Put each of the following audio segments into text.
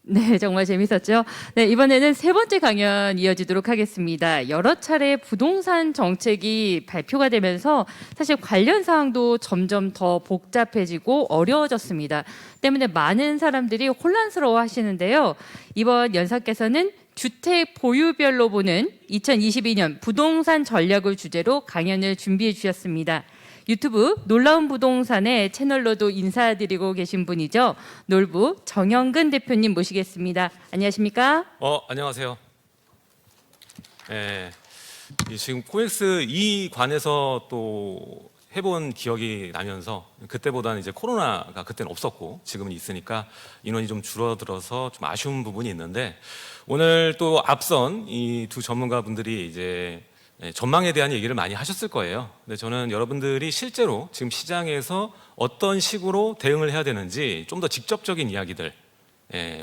네, 정말 재밌었죠. 네, 이번에는 세 번째 강연 이어지도록 하겠습니다. 여러 차례 부동산 정책이 발표가 되면서 사실 관련 사항도 점점 더 복잡해지고 어려워졌습니다. 때문에 많은 사람들이 혼란스러워 하시는데요. 이번 연사께서는 주택 보유별로 보는 2022년 부동산 전략을 주제로 강연을 준비해 주셨습니다. 유튜브 놀라운 부동산의 채널로도 인사드리고 계신 분이죠. 놀부 정영근 대표님 모시겠습니다. 안녕하십니까? 안녕하세요. 지금 코엑스 이 관에서 또 해본 기억이 나면서 그때보다는 이제 코로나가 그때는 없었고 지금은 있으니까 인원이 좀 줄어들어서 좀 아쉬운 부분이 있는데 오늘 또 앞선 이 두 전문가분들이 이제 전망에 대한 얘기를 많이 하셨을 거예요. 근데 저는 여러분들이 실제로 지금 시장에서 어떤 식으로 대응을 해야 되는지 좀 더 직접적인 이야기들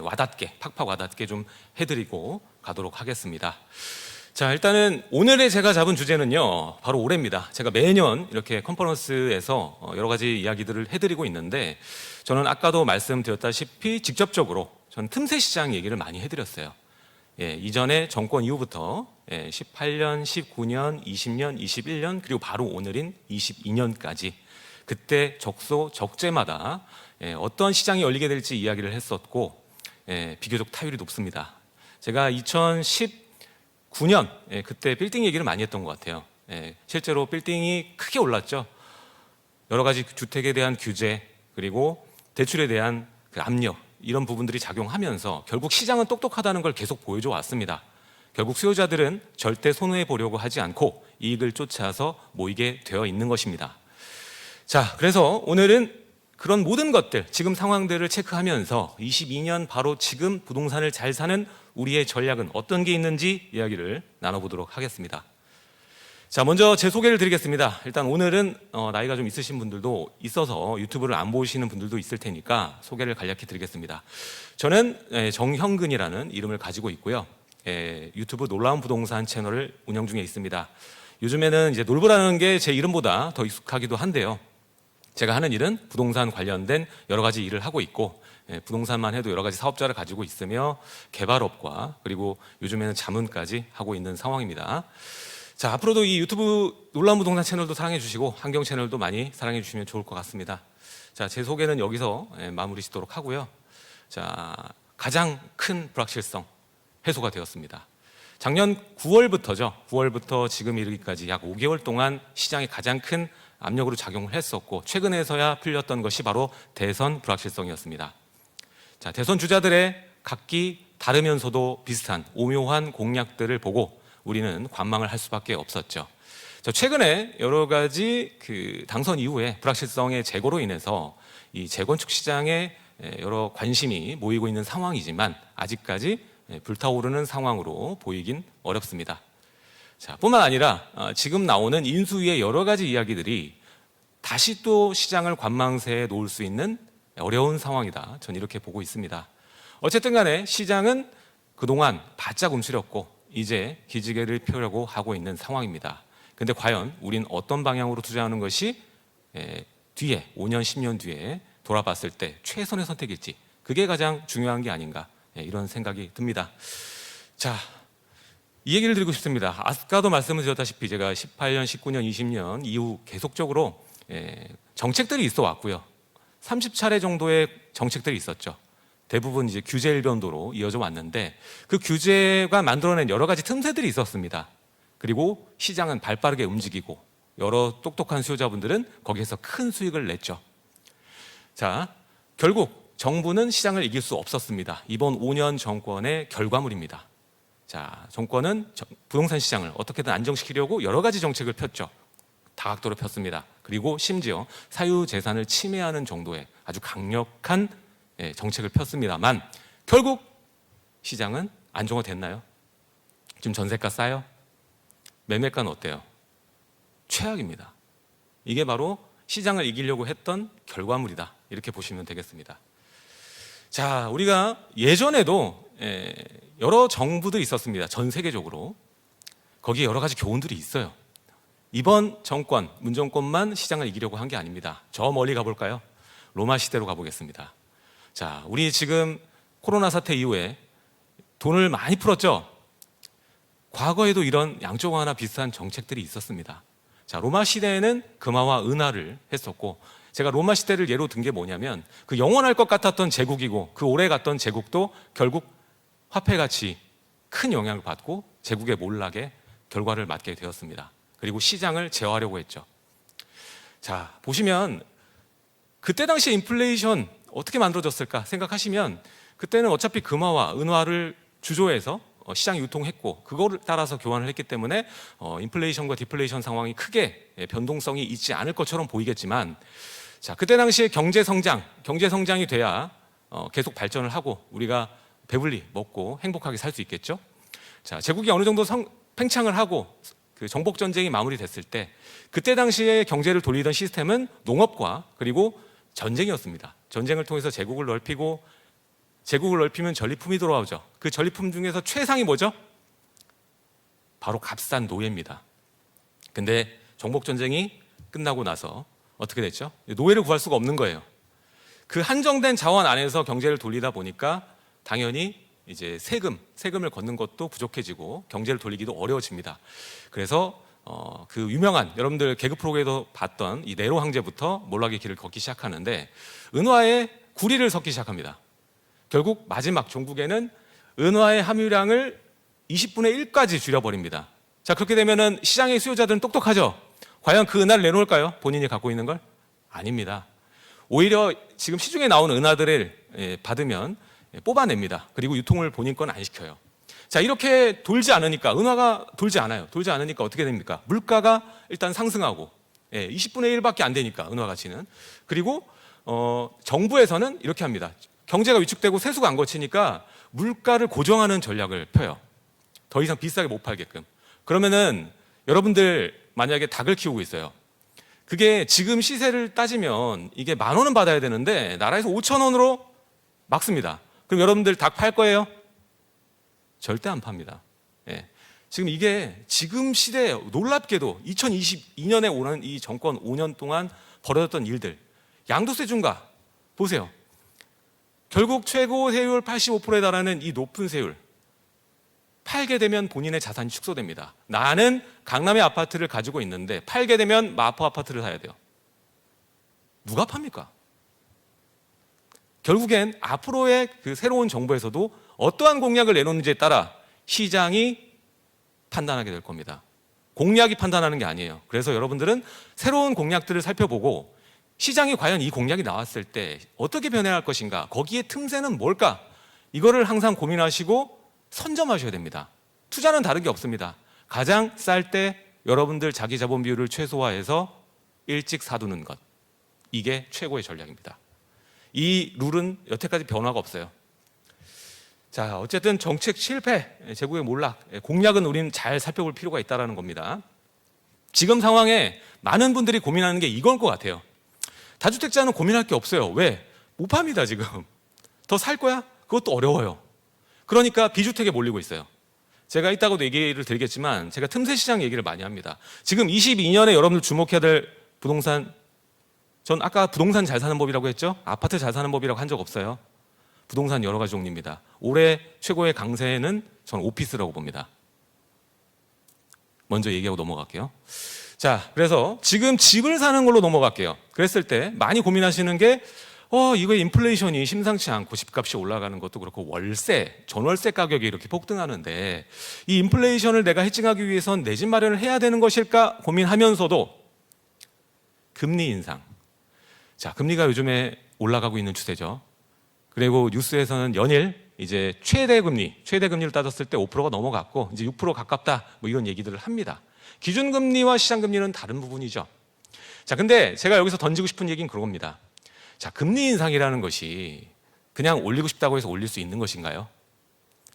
와닿게 팍팍 와닿게 좀 해드리고 가도록 하겠습니다. 자, 일단은 오늘의 제가 잡은 주제는요 바로 올해입니다. 제가 매년 이렇게 컨퍼런스에서 여러 가지 이야기들을 해드리고 있는데 저는 아까도 말씀드렸다시피 직접적으로 저는 틈새 시장 얘기를 많이 해드렸어요. 이전에 정권 이후부터 18년, 19년, 20년, 21년 그리고 바로 오늘인 22년까지 그때 적소, 적재마다 어떤 시장이 열리게 될지 이야기를 했었고 비교적 타율이 높습니다. 제가 2019년 그때 빌딩 얘기를 많이 했던 것 같아요. 실제로 빌딩이 크게 올랐죠. 여러 가지 주택에 대한 규제 그리고 대출에 대한 그 압력 이런 부분들이 작용하면서 결국 시장은 똑똑하다는 걸 계속 보여줘 왔습니다. 결국 수요자들은 절대 손해 보려고 하지 않고 이익을 쫓아서 모이게 되어 있는 것입니다. 자, 그래서 오늘은 그런 모든 것들, 지금 상황들을 체크하면서 22년 바로 지금 부동산을 잘 사는 우리의 전략은 어떤 게 있는지 이야기를 나눠보도록 하겠습니다. 자, 먼저 제 소개를 드리겠습니다. 일단 오늘은 나이가 좀 있으신 분들도 있어서 유튜브를 안 보시는 분들도 있을 테니까 소개를 간략히 드리겠습니다. 저는 정형근이라는 이름을 가지고 있고요. 유튜브 놀라운 부동산 채널을 운영 중에 있습니다. 요즘에는 이제 놀부라는 게 제 이름보다 더 익숙하기도 한데요. 제가 하는 일은 부동산 관련된 여러 가지 일을 하고 있고 부동산만 해도 여러 가지 사업자를 가지고 있으며 개발업과 그리고 요즘에는 자문까지 하고 있는 상황입니다. 자, 앞으로도 이 유튜브 놀라운 부동산 채널도 사랑해 주시고 환경 채널도 많이 사랑해 주시면 좋을 것 같습니다. 자, 제 소개는 여기서 마무리 짓도록 하고요. 자, 가장 큰 불확실성 해소가 되었습니다. 작년 9월부터죠. 9월부터 지금 이르기까지 약 5개월 동안 시장에 가장 큰 압력으로 작용을 했었고 최근에서야 풀렸던 것이 바로 대선 불확실성이었습니다. 자, 대선 주자들의 각기 다르면서도 비슷한 오묘한 공약들을 보고 우리는 관망을 할 수밖에 없었죠. 최근에 여러 가지 그 당선 이후에 불확실성의 제고로 인해서 이 재건축 시장에 여러 관심이 모이고 있는 상황이지만 아직까지 불타오르는 상황으로 보이긴 어렵습니다. 자, 뿐만 아니라 지금 나오는 인수위의 여러 가지 이야기들이 다시 또 시장을 관망세에 놓을 수 있는 어려운 상황이다. 전 이렇게 보고 있습니다. 어쨌든 간에 시장은 그동안 바짝 움츠렸고 이제 기지개를 펴려고 하고 있는 상황입니다. 근데 과연 우린 어떤 방향으로 투자하는 것이 뒤에 5년, 10년 뒤에 돌아봤을 때 최선의 선택일지 그게 가장 중요한 게 아닌가 이런 생각이 듭니다. 자, 이 얘기를 드리고 싶습니다. 아까도 말씀을 드렸다시피 제가 18년, 19년, 20년 이후 계속적으로 정책들이 있어 왔고요. 30차례 정도의 정책들이 있었죠. 대부분 이제 규제 일변도로 이어져 왔는데 그 규제가 만들어낸 여러 가지 틈새들이 있었습니다. 그리고 시장은 발빠르게 움직이고 여러 똑똑한 수요자분들은 거기에서 큰 수익을 냈죠. 자, 결국 정부는 시장을 이길 수 없었습니다. 이번 5년 정권의 결과물입니다. 자, 정권은 부동산 시장을 어떻게든 안정시키려고 여러 가지 정책을 폈죠. 다각도로 폈습니다. 그리고 심지어 사유재산을 침해하는 정도의 아주 강력한 정책을 폈습니다만 결국 시장은 안정화됐나요? 지금 전세가 싸요? 매매가는 어때요? 최악입니다. 이게 바로 시장을 이기려고 했던 결과물이다. 이렇게 보시면 되겠습니다. 자, 우리가 예전에도 여러 정부들이 있었습니다. 전 세계적으로. 거기에 여러 가지 교훈들이 있어요. 이번 정권, 문정권만 시장을 이기려고 한 게 아닙니다. 저 멀리 가볼까요? 로마 시대로 가보겠습니다. 자, 우리 지금 코로나 사태 이후에 돈을 많이 풀었죠. 과거에도 이런 양적완화 비슷한 정책들이 있었습니다. 자, 로마 시대에는 금화와 은화를 했었고, 제가 로마 시대를 예로 든 게 뭐냐면 그 영원할 것 같았던 제국이고 그 오래 갔던 제국도 결국 화폐가치 큰 영향을 받고 제국의 몰락에 결과를 맞게 되었습니다. 그리고 시장을 제어하려고 했죠. 자, 보시면 그때 당시 인플레이션 어떻게 만들어졌을까 생각하시면, 그때는 어차피 금화와 은화를 주조해서 시장이 유통했고 그거를 따라서 교환을 했기 때문에 인플레이션과 디플레이션 상황이 크게 변동성이 있지 않을 것처럼 보이겠지만, 자, 그때 당시에 경제 성장이 돼야 계속 발전을 하고 우리가 배불리 먹고 행복하게 살 수 있겠죠. 자, 제국이 어느 정도 팽창을 하고 그 정복 전쟁이 마무리됐을 때 그때 당시에 경제를 돌리던 시스템은 농업과 그리고 전쟁이었습니다. 전쟁을 통해서 제국을 넓히고, 제국을 넓히면 전리품이 돌아오죠. 그 전리품 중에서 최상이 뭐죠? 바로 값싼 노예입니다. 근데 정복 전쟁이 끝나고 나서 어떻게 됐죠? 노예를 구할 수가 없는 거예요. 그 한정된 자원 안에서 경제를 돌리다 보니까 당연히 이제 세금을 걷는 것도 부족해지고 경제를 돌리기도 어려워집니다. 그래서 그 유명한, 여러분들 개그 프로그램에서 봤던 이 네로 황제부터 몰락의 길을 걷기 시작하는데 은화에 구리를 섞기 시작합니다. 결국 마지막 종국에는 은화의 함유량을 20분의 1까지 줄여버립니다. 자, 그렇게 되면은 시장의 수요자들은 똑똑하죠. 과연 그 은화를 내놓을까요? 본인이 갖고 있는 걸? 아닙니다. 오히려 지금 시중에 나오는 은화들을 받으면 뽑아냅니다. 그리고 유통을 본인 건 안 시켜요. 자, 이렇게 돌지 않으니까, 은화가 돌지 않아요. 돌지 않으니까 어떻게 됩니까? 물가가 일단 상승하고 20분의 1밖에 안 되니까 은화 가치는. 그리고 정부에서는 이렇게 합니다. 경제가 위축되고 세수가 안 거치니까 물가를 고정하는 전략을 펴요. 더 이상 비싸게 못 팔게끔. 그러면은 여러분들 만약에 닭을 키우고 있어요. 그게 지금 시세를 따지면 이게 10,000원은 받아야 되는데 나라에서 5,000원으로 막습니다. 그럼 여러분들 닭 팔 거예요? 절대 안 팝니다. 예. 지금 이게 지금 시대에 놀랍게도 2022년에 오는 이 정권 5년 동안 벌어졌던 일들, 양도세 중과 보세요. 결국 최고 세율 85%에 달하는 이 높은 세율, 팔게 되면 본인의 자산이 축소됩니다. 나는 강남의 아파트를 가지고 있는데 팔게 되면 마포 아파트를 사야 돼요. 누가 팝니까? 결국엔 앞으로의 그 새로운 정부에서도 어떠한 공약을 내놓는지에 따라 시장이 판단하게 될 겁니다. 공약이 판단하는 게 아니에요. 그래서 여러분들은 새로운 공약들을 살펴보고 시장이 과연 이 공약이 나왔을 때 어떻게 변해야 할 것인가, 거기에 틈새는 뭘까, 이거를 항상 고민하시고 선점하셔야 됩니다. 투자는 다른 게 없습니다. 가장 쌀 때 여러분들 자기 자본 비율을 최소화해서 일찍 사두는 것, 이게 최고의 전략입니다. 이 룰은 여태까지 변화가 없어요. 자, 어쨌든 정책 실패, 제국의 몰락, 공약은 우리는 잘 살펴볼 필요가 있다는 겁니다. 지금 상황에 많은 분들이 고민하는 게 이걸 것 같아요. 다주택자는 고민할 게 없어요. 왜? 못 팝니다, 지금. 더 살 거야? 그것도 어려워요. 그러니까 비주택에 몰리고 있어요. 제가 이따가도 얘기를 드리겠지만 제가 틈새 시장 얘기를 많이 합니다. 지금 22년에 여러분들 주목해야 될 부동산, 전 아까 부동산 잘 사는 법이라고 했죠? 아파트 잘 사는 법이라고 한 적 없어요. 부동산 여러 가지 종류입니다. 올해 최고의 강세는 저는 오피스라고 봅니다. 먼저 얘기하고 넘어갈게요. 자, 그래서 지금 집을 사는 걸로 넘어갈게요. 그랬을 때 많이 고민하시는 게 이거 인플레이션이 심상치 않고 집값이 올라가는 것도 그렇고 월세, 전월세 가격이 이렇게 폭등하는데 이 인플레이션을 내가 해칭하기 위해선 내 집 마련을 해야 되는 것일까 고민하면서도 금리 인상. 자, 금리가 요즘에 올라가고 있는 추세죠. 그리고 뉴스에서는 연일 이제 최대 금리를 따졌을 때 5%가 넘어갔고 이제 6% 가깝다, 뭐 이런 얘기들을 합니다. 기준금리와 시장금리는 다른 부분이죠. 자, 근데 제가 여기서 던지고 싶은 얘기는 그겁니다. 자, 금리 인상이라는 것이 그냥 올리고 싶다고 해서 올릴 수 있는 것인가요?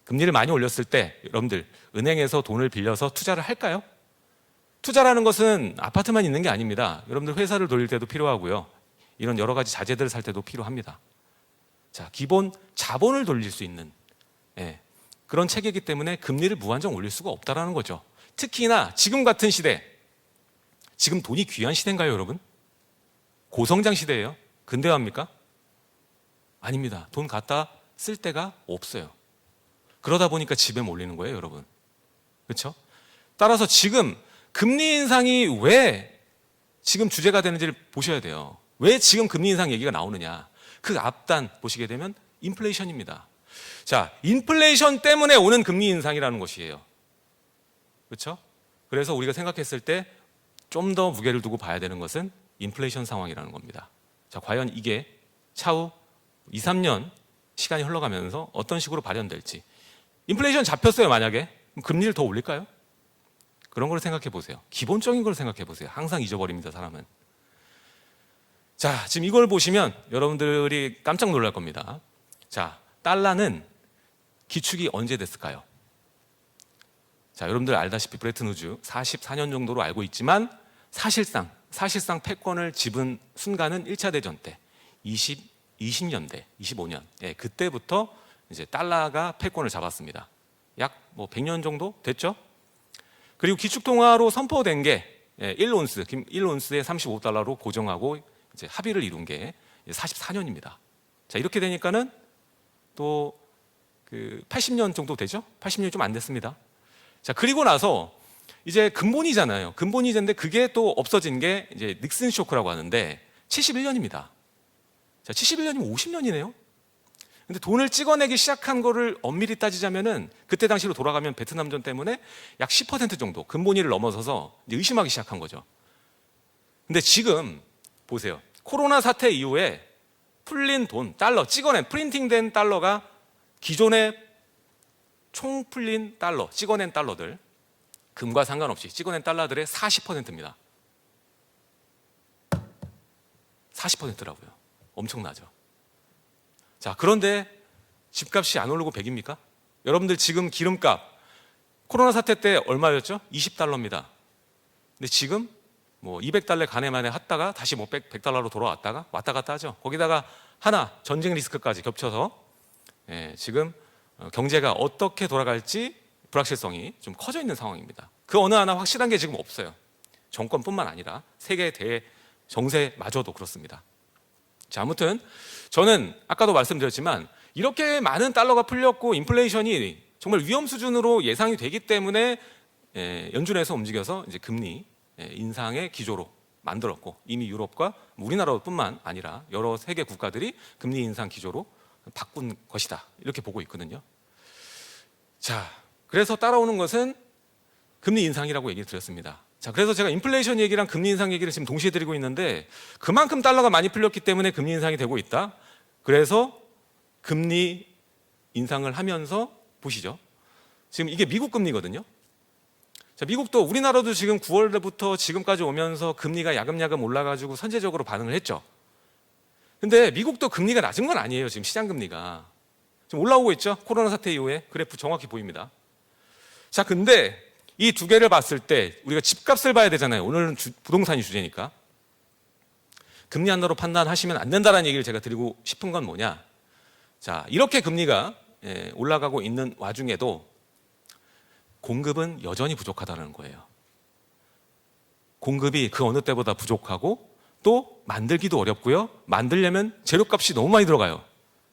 금리를 많이 올렸을 때 여러분들 은행에서 돈을 빌려서 투자를 할까요? 투자라는 것은 아파트만 있는 게 아닙니다. 여러분들 회사를 돌릴 때도 필요하고요. 이런 여러 가지 자재들을 살 때도 필요합니다. 자, 기본 자본을 돌릴 수 있는 그런 체계이기 때문에 금리를 무한정 올릴 수가 없다는 거죠. 특히나 지금 같은 시대, 지금 돈이 귀한 시대인가요, 여러분? 고성장 시대예요. 근대화입니까? 아닙니다. 돈 갖다 쓸 데가 없어요. 그러다 보니까 집에 몰리는 거예요, 여러분. 그렇죠? 따라서 지금 금리 인상이 왜 지금 주제가 되는지를 보셔야 돼요. 왜 지금 금리 인상 얘기가 나오느냐? 그 앞단 보시게 되면 인플레이션입니다. 자, 인플레이션 때문에 오는 금리 인상이라는 것이에요. 그렇죠? 그래서 우리가 생각했을 때 좀 더 무게를 두고 봐야 되는 것은 인플레이션 상황이라는 겁니다. 자, 과연 이게 차후 2, 3년 시간이 흘러가면서 어떤 식으로 발현될지. 인플레이션 잡혔어요, 만약에. 그럼 금리를 더 올릴까요? 그런 걸 생각해 보세요. 기본적인 걸 생각해 보세요. 항상 잊어버립니다, 사람은. 자, 지금 이걸 보시면 여러분들이 깜짝 놀랄 겁니다. 자, 달러는 기축이 언제 됐을까요? 자, 여러분들 알다시피 브레튼 우즈 44년 정도로 알고 있지만 사실상 패권을 집은 순간은 1차 대전 때 20년대, 25년. 예, 그때부터 이제 달러가 패권을 잡았습니다. 약 뭐 100년 정도 됐죠? 그리고 기축통화로 선포된 게 1온스에 35달러로 고정하고 이제 합의를 이룬 게 44년입니다. 자, 이렇게 되니까는 또 그 80년 정도 되죠? 80년이 좀 안 됐습니다. 자, 그리고 나서 이제 근본이잖아요. 근본이제인데 그게 또 없어진 게 이제 닉슨 쇼크라고 하는데 71년입니다. 자, 71년이면 50년이네요. 근데 돈을 찍어내기 시작한 거를 엄밀히 따지자면은 그때 당시로 돌아가면 베트남전 때문에 약 10% 정도 근본위를 넘어서서 이제 의심하기 시작한 거죠. 근데 지금 보세요. 코로나 사태 이후에 풀린 돈, 달러, 찍어낸 프린팅된 달러가 기존의 총 풀린 달러, 찍어낸 달러들, 금과 상관없이 찍어낸 달러들의 40%입니다. 40%라고요. 엄청나죠. 자, 그런데 집값이 안 오르고 100입니까? 여러분들 지금 기름값 코로나 사태 때 얼마였죠? 20달러입니다. 근데 지금 뭐 200달러 가네만에 했다가 다시 뭐 100달러로 돌아왔다가 왔다 갔다 하죠. 거기다가 하나 전쟁 리스크까지 겹쳐서 지금 경제가 어떻게 돌아갈지 불확실성이 좀 커져 있는 상황입니다. 그 어느 하나 확실한 게 지금 없어요. 정권뿐만 아니라 세계 대정세마저도 그렇습니다. 자, 아무튼 저는 아까도 말씀드렸지만 이렇게 많은 달러가 풀렸고 인플레이션이 정말 위험 수준으로 예상이 되기 때문에 연준에서 움직여서 이제 금리 인상의 기조로 만들었고 이미 유럽과 우리나라뿐만 아니라 여러 세계 국가들이 금리 인상 기조로 바꾼 것이다 이렇게 보고 있거든요. 자, 그래서 따라오는 것은 금리 인상이라고 얘기를 드렸습니다. 자, 그래서 제가 인플레이션 얘기랑 금리 인상 얘기를 지금 동시에 드리고 있는데 그만큼 달러가 많이 풀렸기 때문에 금리 인상이 되고 있다. 그래서 금리 인상을 하면서 보시죠. 지금 이게 미국 금리거든요. 자, 미국도 우리나라도 지금 9월부터 지금까지 오면서 금리가 야금야금 올라가지고 선제적으로 반응을 했죠. 근데 미국도 금리가 낮은 건 아니에요. 지금 시장 금리가 지금 올라오고 있죠. 코로나 사태 이후에 그래프 정확히 보입니다. 자, 근데 이 두 개를 봤을 때 우리가 집값을 봐야 되잖아요. 오늘은 부동산이 주제니까. 금리 하나로 판단하시면 안 된다는 얘기를 제가 드리고 싶은 건 뭐냐. 자, 이렇게 금리가 올라가고 있는 와중에도 공급은 여전히 부족하다는 거예요. 공급이 그 어느 때보다 부족하고 또 만들기도 어렵고요. 만들려면 재료값이 너무 많이 들어가요.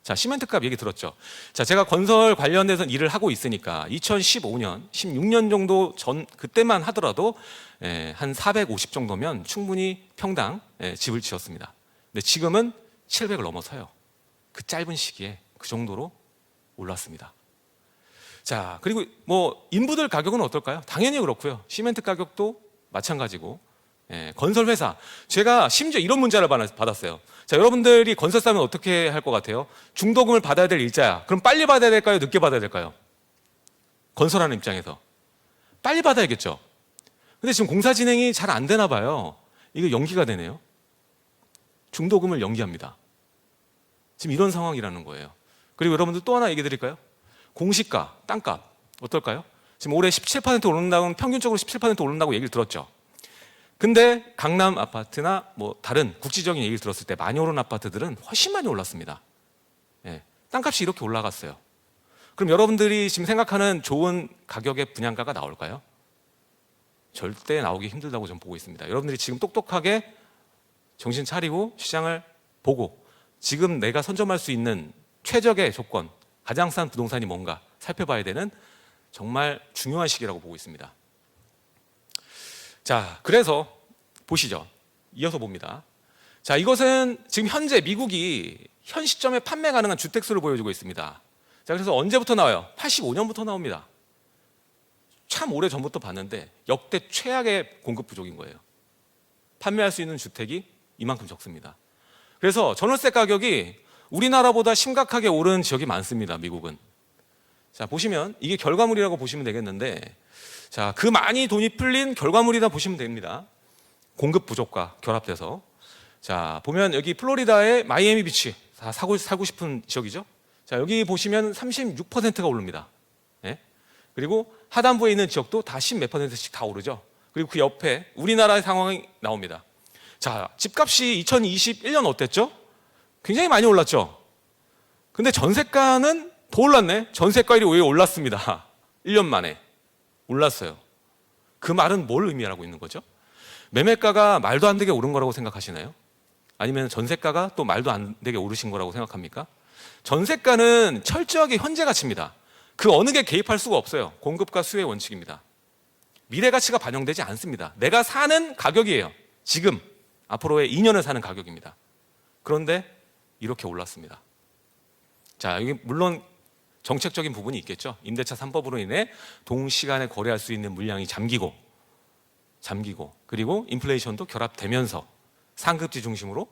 자, 시멘트값 얘기 들었죠. 자, 제가 건설 관련돼서 일을 하고 있으니까 2015년, 16년 정도 전 그때만 하더라도 한 450 정도면 충분히 평당 집을 지었습니다. 근데 지금은 700을 넘어서요. 그 짧은 시기에 그 정도로 올랐습니다. 자, 그리고 뭐 인부들 가격은 어떨까요? 당연히 그렇고요. 시멘트 가격도 마찬가지고. 건설 회사, 제가 심지어 이런 문자를 받았어요. 자, 여러분들이 건설 사면 어떻게 할 것 같아요? 중도금을 받아야 될 일자야. 그럼 빨리 받아야 될까요? 늦게 받아야 될까요? 건설하는 입장에서 빨리 받아야겠죠. 근데 지금 공사 진행이 잘 안 되나 봐요. 이거 연기가 되네요. 중도금을 연기합니다. 지금 이런 상황이라는 거예요. 그리고 여러분들 또 하나 얘기 드릴까요? 공시가, 땅값 어떨까요? 지금 올해 17% 오른다고, 평균적으로 17% 오른다고 얘기를 들었죠. 근데 강남 아파트나 뭐 다른 국지적인 얘기를 들었을 때 많이 오른 아파트들은 훨씬 많이 올랐습니다. 땅값이 이렇게 올라갔어요. 그럼 여러분들이 지금 생각하는 좋은 가격의 분양가가 나올까요? 절대 나오기 힘들다고 저는 보고 있습니다. 여러분들이 지금 똑똑하게 정신 차리고 시장을 보고 지금 내가 선점할 수 있는 최적의 조건, 가장 싼 부동산이 뭔가 살펴봐야 되는 정말 중요한 시기라고 보고 있습니다. 자, 그래서 보시죠. 이어서 봅니다. 자, 이것은 지금 현재 미국이 현 시점에 판매 가능한 주택수를 보여주고 있습니다. 자, 그래서 언제부터 나와요? 85년부터 나옵니다. 참 오래 전부터 봤는데 역대 최악의 공급 부족인 거예요. 판매할 수 있는 주택이 이만큼 적습니다. 그래서 전월세 가격이 우리나라보다 심각하게 오른 지역이 많습니다. 미국은. 자, 보시면 이게 결과물이라고 보시면 되겠는데, 자, 그 많이 돈이 풀린 결과물이다 보시면 됩니다. 공급 부족과 결합돼서. 자, 보면 여기 플로리다의 마이애미 비치, 살고 싶은 지역이죠. 자, 여기 보시면 36%가 오릅니다. 예? 그리고 하단부에 있는 지역도 다 10몇 %씩 다 오르죠. 그리고 그 옆에 우리나라의 상황이 나옵니다. 자, 집값이 2021년 어땠죠? 굉장히 많이 올랐죠. 근데 전세가는 더 올랐네. 전세가율이 왜 올랐습니다. 1년 만에 올랐어요. 그 말은 뭘 의미하고 있는 거죠? 매매가가 말도 안 되게 오른 거라고 생각하시나요? 아니면 전세가가 또 말도 안 되게 오르신 거라고 생각합니까? 전세가는 철저하게 현재 가치입니다. 그 어느 게 개입할 수가 없어요. 공급과 수요의 원칙입니다. 미래 가치가 반영되지 않습니다. 내가 사는 가격이에요. 지금 앞으로의 2년을 사는 가격입니다. 그런데 이렇게 올랐습니다. 자, 여기 물론 정책적인 부분이 있겠죠. 임대차 3법으로 인해 동시간에 거래할 수 있는 물량이 잠기고 그리고 인플레이션도 결합되면서 상급지 중심으로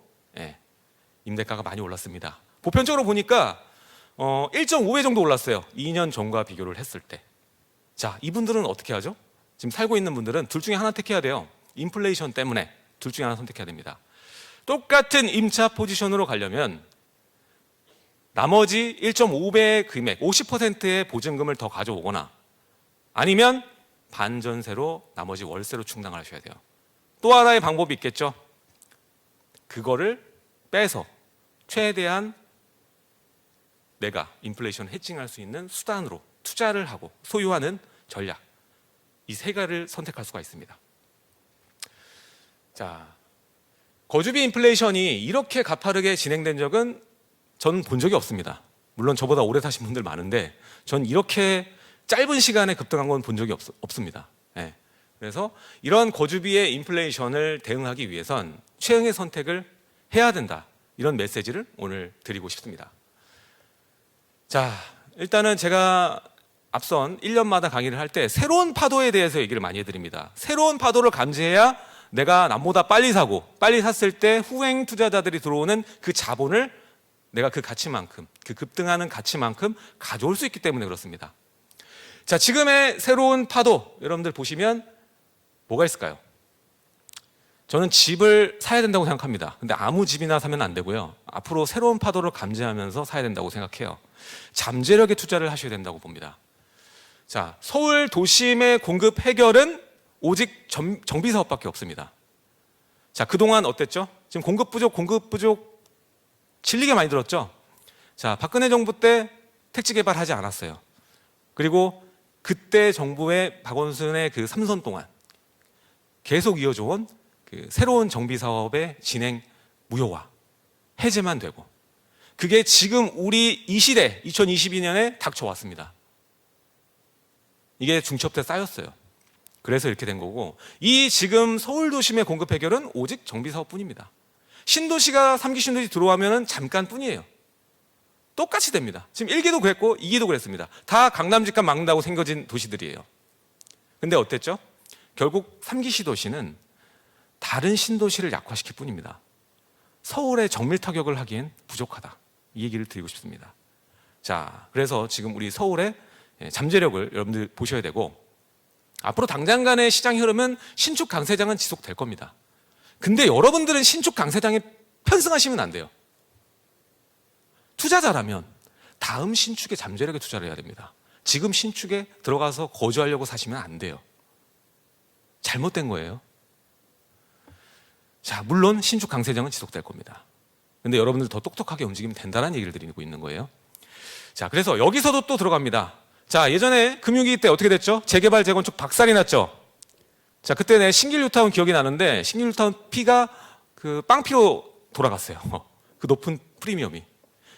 임대가가 많이 올랐습니다. 보편적으로 보니까 1.5배 정도 올랐어요. 2년 전과 비교를 했을 때. 자, 이분들은 어떻게 하죠? 지금 살고 있는 분들은 둘 중에 하나 택해야 돼요. 인플레이션 때문에 둘 중에 하나 선택해야 됩니다. 똑같은 임차 포지션으로 가려면 나머지 1.5배의 금액, 50%의 보증금을 더 가져오거나 아니면 반전세로 나머지 월세로 충당을 하셔야 돼요. 또 하나의 방법이 있겠죠. 그거를 빼서 최대한 내가 인플레이션 해칭할 수 있는 수단으로 투자를 하고 소유하는 전략, 이 세 가지를 선택할 수가 있습니다. 자, 거주비 인플레이션이 이렇게 가파르게 진행된 적은 저는 본 적이 없습니다. 물론 저보다 오래 사신 분들 많은데 전 이렇게 짧은 시간에 급등한 건 본 적이 없습니다. 그래서 이런 거주비의 인플레이션을 대응하기 위해선 최응의 선택을 해야 된다, 이런 메시지를 오늘 드리고 싶습니다. 자, 일단은 제가 앞선 1년마다 강의를 할 때 새로운 파도에 대해서 얘기를 많이 해드립니다. 새로운 파도를 감지해야 내가 남보다 빨리 사고, 빨리 샀을 때 후행 투자자들이 들어오는 그 자본을 내가 그 가치만큼, 그 급등하는 가치만큼 가져올 수 있기 때문에 그렇습니다. 자, 지금의 새로운 파도, 여러분들 보시면 뭐가 있을까요? 저는 집을 사야 된다고 생각합니다. 근데 아무 집이나 사면 안 되고요. 앞으로 새로운 파도를 감지하면서 사야 된다고 생각해요. 잠재력에 투자를 하셔야 된다고 봅니다. 자, 서울 도심의 공급 해결은 오직 정비 사업밖에 없습니다. 자, 그동안 어땠죠? 지금 공급 부족 질리게 많이 들었죠? 자, 박근혜 정부 때 택지 개발하지 않았어요. 그리고 그때 정부의 박원순의 그 3선 동안 계속 이어져온 그 새로운 정비 사업의 진행 무효화, 해제만 되고, 그게 지금 우리 이 시대 2022년에 닥쳐왔습니다. 이게 중첩 때 쌓였어요. 그래서 이렇게 된 거고, 이 지금 서울 도심의 공급 해결은 오직 정비 사업뿐입니다. 신도시가 3기 신도시 들어오면 잠깐뿐이에요. 똑같이 됩니다. 지금 1기도 그랬고 2기도 그랬습니다. 다 강남 집값 막는다고 생겨진 도시들이에요. 근데 어땠죠? 결국 3기 시도시는 다른 신도시를 약화시킬 뿐입니다. 서울에 정밀 타격을 하기엔 부족하다, 이 얘기를 드리고 싶습니다. 자, 그래서 지금 우리 서울의 잠재력을 여러분들 보셔야 되고, 앞으로 당장간의 시장 흐름은 신축 강세장은 지속될 겁니다. 근데 여러분들은 신축 강세장에 편승하시면 안 돼요. 투자자라면 다음 신축의 잠재력에 투자를 해야 됩니다. 지금 신축에 들어가서 거주하려고 사시면 안 돼요. 잘못된 거예요. 자, 물론 신축 강세장은 지속될 겁니다. 근데 여러분들 더 똑똑하게 움직이면 된다는 얘기를 드리고 있는 거예요. 자, 그래서 여기서도 또 들어갑니다. 자, 예전에 금융위기 때 어떻게 됐죠? 재개발, 재건축 박살이 났죠? 자, 그때 내 신길 뉴타운 기억이 나는데, 신길 뉴타운 피가 그 빵피로 돌아갔어요. 그 높은 프리미엄이.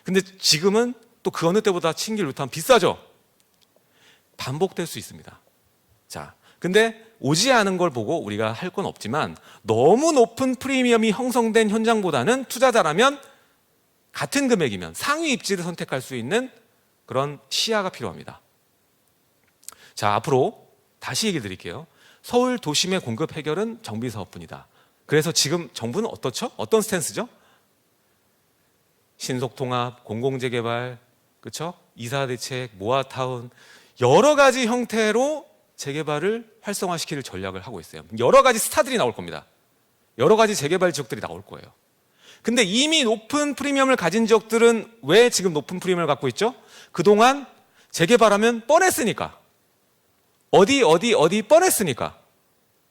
근데 지금은 또 그 어느 때보다 층기를 루트하면 비싸죠. 반복될 수 있습니다. 자, 근데 오지 않은 걸 보고 우리가 할 건 없지만 너무 높은 프리미엄이 형성된 현장보다는 투자자라면 같은 금액이면 상위 입지를 선택할 수 있는 그런 시야가 필요합니다. 자, 앞으로 다시 얘기 드릴게요. 서울 도심의 공급 해결은 정비사업뿐이다. 그래서 지금 정부는 어떻죠? 어떤 스탠스죠? 신속통합, 공공재개발, 그렇죠? 이사대책, 모아타운, 여러 가지 형태로 재개발을 활성화시킬 전략을 하고 있어요. 여러 가지 스타들이 나올 겁니다. 여러 가지 재개발 지역들이 나올 거예요. 근데 이미 높은 프리미엄을 가진 지역들은 왜 지금 높은 프리미엄을 갖고 있죠? 그동안 재개발하면 뻔했으니까. 어디 뻔했으니까.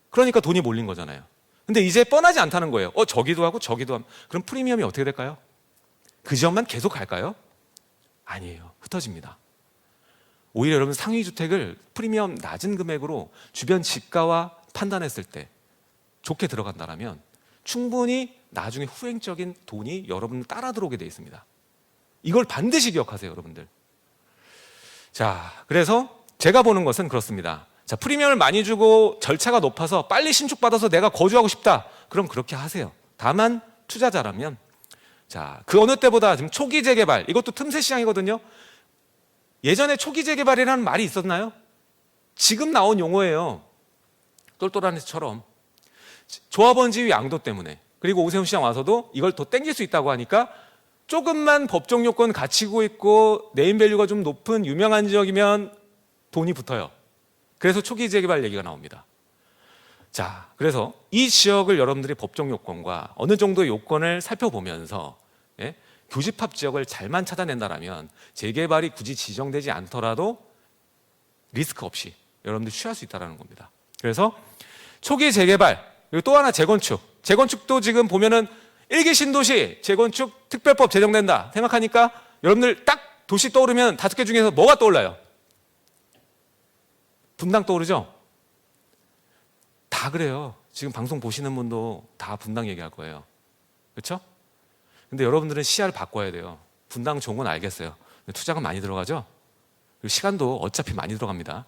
그러니까 돈이 몰린 거잖아요. 근데 이제 뻔하지 않다는 거예요. 저기도 하고 저기도 하면. 그럼 프리미엄이 어떻게 될까요? 그 지역만 계속 갈까요? 아니에요. 흩어집니다. 오히려 여러분 상위 주택을 프리미엄 낮은 금액으로 주변 집가와 판단했을 때 좋게 들어간다면 충분히 나중에 후행적인 돈이 여러분 따라 들어오게 돼 있습니다. 이걸 반드시 기억하세요, 여러분들. 자, 그래서 제가 보는 것은 그렇습니다. 자, 프리미엄을 많이 주고 절차가 높아서 빨리 신축받아서 내가 거주하고 싶다. 그럼 그렇게 하세요. 다만 투자자라면 자, 그 어느 때보다 지금 초기 재개발, 이것도 틈새 시장이거든요. 예전에 초기 재개발이라는 말이 있었나요? 지금 나온 용어예요. 똘똘한 애처럼. 조합원지위 양도 때문에, 그리고 오세훈 시장 와서도 이걸 더 땡길 수 있다고 하니까 조금만 법정 요건 갖추고 있고 네임밸류가 좀 높은 유명한 지역이면 돈이 붙어요. 그래서 초기 재개발 얘기가 나옵니다. 자, 그래서 이 지역을 여러분들이 법정 요건과 어느 정도의 요건을 살펴보면서 교집합 지역을 잘만 찾아낸다면 재개발이 굳이 지정되지 않더라도 리스크 없이 여러분들이 취할 수 있다는 겁니다. 그래서 초기 재개발, 그리고 또 하나 재건축. 재건축도 지금 보면은 1기 신도시 재건축 특별법 제정된다 생각하니까 여러분들 딱 도시 떠오르면 5개 중에서 뭐가 떠올라요? 분당 떠오르죠? 다 그래요. 지금 방송 보시는 분도 다 분당 얘기할 거예요. 그렇죠? 근데 여러분들은 시야를 바꿔야 돼요. 분당 좋은 건 알겠어요. 근데 투자가 많이 들어가죠? 그리고 시간도 어차피 많이 들어갑니다.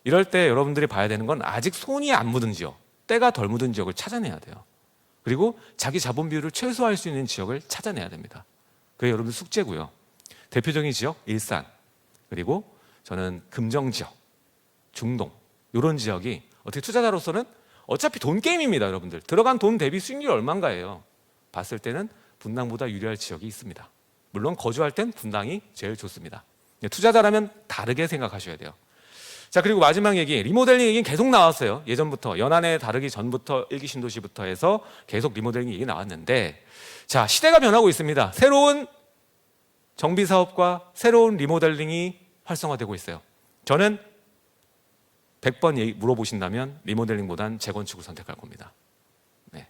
이럴 때 여러분들이 봐야 되는 건 아직 손이 안 묻은 지역, 때가 덜 묻은 지역을 찾아내야 돼요. 그리고 자기 자본 비율을 최소화할 수 있는 지역을 찾아내야 됩니다. 그게 여러분들 숙제고요. 대표적인 지역, 일산, 그리고 저는 금정 지역, 중동, 이런 지역이 어떻게 투자자로서는 어차피 돈 게임입니다. 여러분들 들어간 돈 대비 수익률이 얼마인가예요. 봤을 때는 분당보다 유리할 지역이 있습니다. 물론 거주할 땐 분당이 제일 좋습니다. 투자자라면 다르게 생각하셔야 돼요. 자, 그리고 마지막 얘기, 리모델링 얘기는 계속 나왔어요. 예전부터, 연안에 다르기 전부터 1기 신도시부터 해서 계속 리모델링 얘기 나왔는데, 자, 시대가 변하고 있습니다. 새로운 정비사업과 새로운 리모델링이 활성화되고 있어요. 저는 100번 물어보신다면 리모델링보단 재건축을 선택할 겁니다. 네.